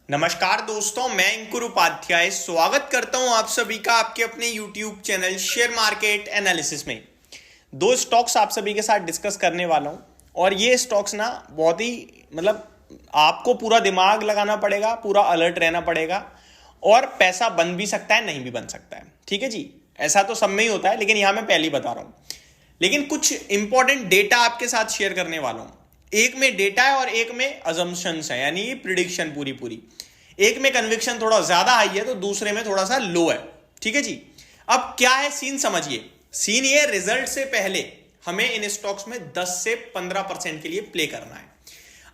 नमस्कार दोस्तों, मैं अंकुर उपाध्याय स्वागत करता हूं आप सभी का आपके अपने YouTube channel share market analysis में। दो स्टॉक्स आप सभी के साथ डिस्कस करने वाला हूं और ये स्टॉक्स ना बहुत ही आपको पूरा दिमाग लगाना पड़ेगा, पूरा अलर्ट रहना पड़ेगा और पैसा बन भी सकता है, नहीं भी बन सकता है। ठीक है जी, ऐसा तो सब में ही होता है, लेकिन यहां मैं पहले ही बता रहा हूं। लेकिन कुछ इंपॉर्टेंट डेटा आपके साथ शेयर करने वाला हूं। एक में डेटा है और एक में अजम्पशंस है, यानी प्रिडिक्शन पूरी। एक में कन्विक्शन थोड़ा ज्यादा हाई है तो दूसरे में थोड़ा सा लो है। ठीक है जी, अब क्या है सीन समझिए। सीन ये, रिजल्ट से पहले हमें इन स्टॉक्स में 10 से 15% के लिए प्ले करना है।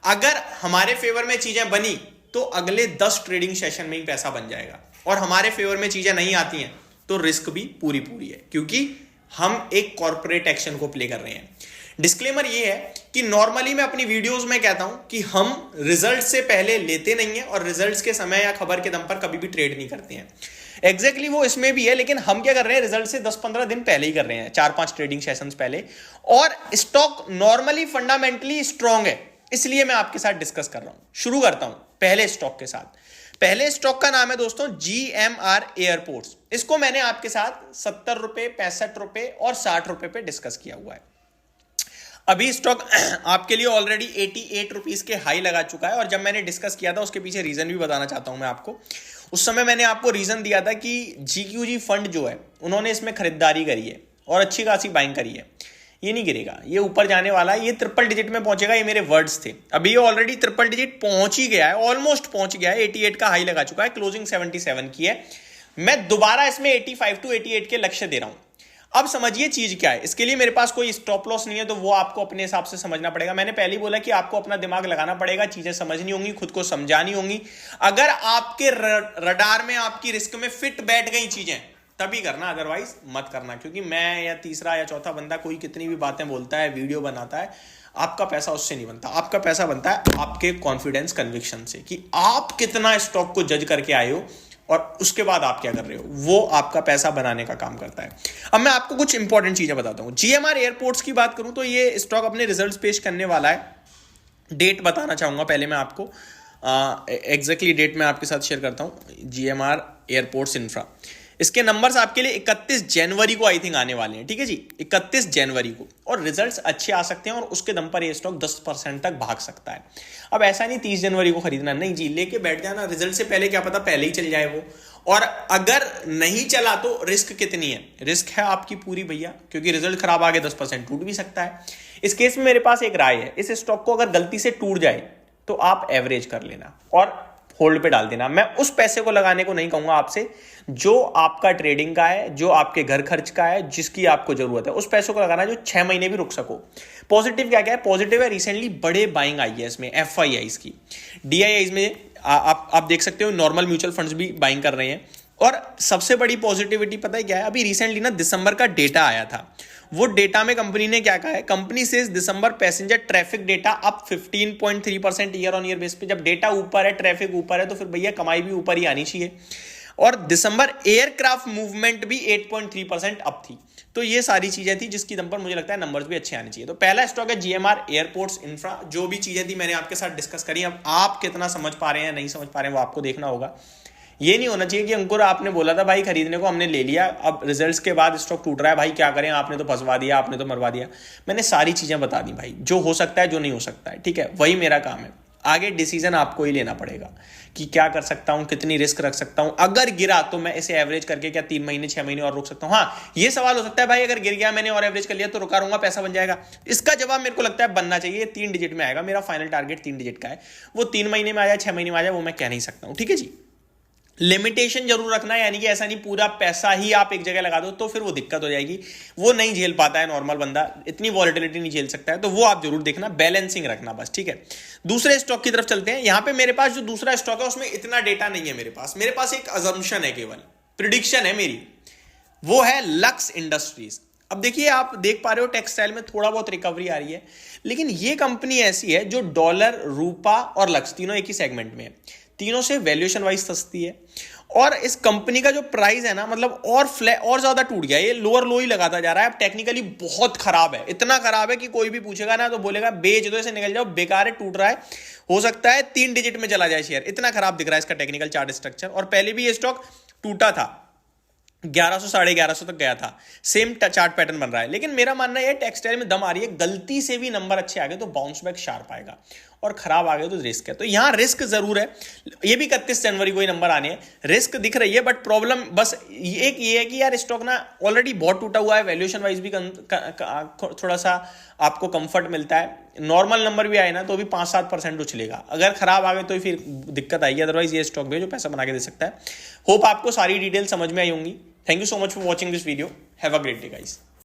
अगर हमारे फेवर में चीजें बनी तो अगले 10 ट्रेडिंग सेशन में ही पैसा बन जाएगा, और हमारे फेवर में चीजें नहीं आती हैं तो रिस्क भी पूरी है, क्योंकि हम एक कॉर्पोरेट एक्शन को प्ले कर रहे हैं। डिस्क्लेमर ये है कि नॉर्मली मैं अपनी वीडियोस में कहता हूं कि हम रिजल्ट से पहले लेते नहीं हैं और रिजल्ट्स के समय या खबर के दम पर कभी भी ट्रेड नहीं करते हैं। एग्जैक्टली वो इसमें भी है, लेकिन हम क्या कर रहे हैं, रिजल्ट से 10-15 दिन पहले ही कर रहे हैं, 4-5 ट्रेडिंग सेशंस पहले। और स्टॉक नॉर्मली फंडामेंटली स्ट्रांग है, इसलिए मैं आपके साथ डिस्कस कर रहा हूं। शुरू करता हूं पहले स्टॉक के साथ। पहले स्टॉक का नाम है दोस्तों GMR एयरपोर्ट्स। इसको मैंने आपके साथ 70 रुपए, 65 रुपए और 60 रुपए पे डिस्कस किया हुआ है। अभी स्टॉक आपके लिए ऑलरेडी 88 रुपीज के हाई लगा चुका है, और जब मैंने डिस्कस किया था उसके पीछे रीजन भी बताना चाहता हूं मैं आपको। उस समय मैंने आपको रीजन दिया था कि GQG फंड जो है उन्होंने इसमें खरीदारी करी है और अच्छी खासी बाइंग करी है। ये नहीं गिरेगा, ये ऊपर जाने वाला है, ये ट्रिपल डिजिट में पहुंचेगा, ये मेरे वर्ड्स थे। अभी ये ऑलरेडी ट्रिपल डिजिट पहुंच ही गया है, ऑलमोस्ट पहुंच गया है। 88 का हाई लगा चुका है, क्लोजिंग 77 की है। मैं दोबारा इसमें 85 to 88 के लक्ष्य दे रहा हूं। अब समझिए चीज क्या है। इसके लिए मेरे पास कोई स्टॉप लॉस नहीं है, तो वो आपको अपने हिसाब से समझना पड़ेगा। मैंने पहले ही बोला कि आपको अपना दिमाग लगाना पड़ेगा, चीजें समझनी होंगी, खुद को समझानी होंगी। अगर आपके रडार में, आपकी रिस्क में फिट बैठ गई चीजें, तभी करना, अदरवाइज मत करना। क्योंकि मैं या तीसरा या चौथा बंदा कोई कितनी भी बातें बोलता है, वीडियो बनाता है, आपका पैसा उससे नहीं बनता। आपका पैसा बनता है आपके कॉन्फिडेंस, कन्विक्शन से, कि आप कितना स्टॉक को जज करके आए हो और उसके बाद आप क्या कर रहे हो, वो आपका पैसा बनाने का काम करता है। अब मैं आपको कुछ इंपॉर्टेंट चीजें बताता हूं। GMR एयरपोर्ट्स की बात करूं तो ये स्टॉक अपने रिजल्ट्स पेश करने वाला है। डेट बताना चाहूंगा पहले मैं आपको, एग्जैक्टली डेट मैं आपके साथ शेयर करता हूं। GMR एयरपोर्ट्स इंफ्रा, इसके नंबर्स आपके लिए 31 जनवरी को आई थिंक आने वाले हैं। ठीक है जी, 31 जनवरी को, और रिजल्ट्स अच्छे आ सकते हैं और उसके दम पर ये स्टॉक 10% तक भाग सकता है। अब ऐसा नहीं 30 जनवरी को खरीदना, नहीं जी, लेके बैठ जाना। रिजल्ट से पहले क्या पता पहले ही चल जाए वो, और अगर नहीं चला तो रिस्क कितनी है, रिस्क है आपकी पूरी भैया, क्योंकि रिजल्ट खराब आ गया 10% टूट भी सकता है। इस केस में मेरे पास एक राय है, इस स्टॉक को अगर गलती से टूट जाए तो आप एवरेज कर लेना और होल्ड पे डाल देना। मैं उस पैसे को लगाने को नहीं कहूंगा आपसे जो आपका ट्रेडिंग का है, जो आपके घर खर्च का है, जिसकी आपको जरूरत है। उस पैसे को लगाना जो 6 महीने भी रुक सको। पॉजिटिव क्या क्या है, पॉजिटिव है रिसेंटली बड़े बाइंग आई है इसमें, FIIs की, DIIs में आप देख सकते हो, नॉर्मल म्यूचुअल फंड्स भी बाइंग कर रहे हैं। और सबसे बड़ी पॉजिटिविटी पता है क्या है, अभी रिसेंटली ना दिसंबर का डेटा आया था। वो डेटा में कंपनी ने क्या कहा है, कंपनी से दिसंबर passenger traffic data up 15.3% year on year base पे। जब डेटा ऊपर है, ट्रैफिक ऊपर है, तो फिर भैया कमाई भी ऊपर ही आनी चाहिए। और दिसंबर एयरक्राफ्ट मूवमेंट भी 8.3% अप थी। तो ये सारी चीजें थी जिसकी दम पर मुझे लगता है नंबर्स भी अच्छे आने चाहिए। तो पहला स्टॉक है GMR एयरपोर्ट्स इंफ्रा। जो भी चीजें थी मैंने आपके साथ डिस्कस करी। अब आप कितना समझ पा रहे हैं, नहीं समझ पा रहे हैं, वो आपको देखना होगा। ये नहीं होना चाहिए कि अंकुर आपने बोला था भाई खरीदने को, हमने ले लिया, अब रिजल्ट्स के बाद स्टॉक टूट रहा है, भाई क्या करें, आपने तो फंसवा दिया, आपने तो मरवा दिया। मैंने सारी चीजें बता दी भाई, जो हो सकता है, जो नहीं हो सकता है। ठीक है, वही मेरा काम है। आगे डिसीजन आपको ही लेना पड़ेगा कि क्या कर सकता हूं, कितनी रिस्क रख सकता हूं। अगर गिरा तो मैं इसे एवरेज करके क्या 3 महीने 6 महीने और रुक सकता हूं। हाँ, ये सवाल हो सकता है भाई अगर गिर गया मैंने और एवरेज कर लिया तो रुका रहूंगा, पैसा बन जाएगा। इसका जवाब मेरे को लगता है बनना चाहिए। 3 डिजिट में आएगा, मेरा फाइनल टारगेट 3 डिजिट का है। वो 3 महीने में आ जाए, 6 महीने में आ जाए, वो मैं कह नहीं सकता हूं। ठीक है जी, लिमिटेशन जरूर रखना है, यानी कि ऐसा नहीं पूरा पैसा ही आप एक जगह लगा दो तो फिर वो दिक्कत हो जाएगी। वो नहीं झेल पाता है नॉर्मल बंदा, इतनी वॉलेटिलिटी नहीं झेल सकता है। तो वो आप जरूर देखना, बैलेंसिंग रखना बस। ठीक है, दूसरे स्टॉक की तरफ चलते हैं। यहां पे मेरे पास जो दूसरा स्टॉक है उसमें इतना डेटा नहीं है मेरे पास एक अजम्पशन है, केवल प्रिडिक्शन है मेरी। वो है लक्स इंडस्ट्रीज। अब देखिए, आप देख पा रहे हो टेक्सटाइल में थोड़ा बहुत रिकवरी आ रही है, लेकिन ये कंपनी ऐसी है जो डॉलर, रूपा और लक्स तीनों एक ही सेगमेंट में है। तीनों से वैल्यूएशन वाइज सस्ती है, और इस कंपनी का जो प्राइस है ना, मतलब और ज्यादा टूट गया, ये लोअर लो ही लगाता जा रहा है। अब टेक्निकली बहुत खराब है, इतना खराब है कि कोई भी पूछेगा ना तो बोलेगा बेच दो, इसे निकल जाओ, बेकार है, टूट रहा है, हो सकता है 3 डिजिट में चला जाए शेयर, इतना खराब दिख रहा है इसका टेक्निकल चार्ट स्ट्रक्चर। और पहले भी ये स्टॉक टूटा था, 1100 1150 तक गया था, सेम चार्ट पैटर्न बन रहा है। लेकिन मेरा मानना है टेक्सटाइल में दम आ रही है, गलती से भी नंबर अच्छे आ गए तो बाउंस बैक शार्प आएगा, और खराब आ गए तो रिस्क है। तो यहां रिस्क जरूर है, ये भी 31 जनवरी को ही नंबर आने हैं, रिस्क दिख रही है। बट प्रॉब्लम बस एक ये है कि यार स्टॉक ना ऑलरेडी बहुत टूटा हुआ है, वैल्यूएशन वाइज भी थोड़ा सा आपको कंफर्ट मिलता है, नॉर्मल नंबर भी आए ना तो भी 5-7% उछलेगा, अगर खराब आ गए तो फिर दिक्कत आएगी। अदरवाइज ये स्टॉक भी है जो पैसा बना के दे सकता है। होप आपको सारी डिटेल समझ में आई होंगी। Thank you so much for watching this video, have a great day guys.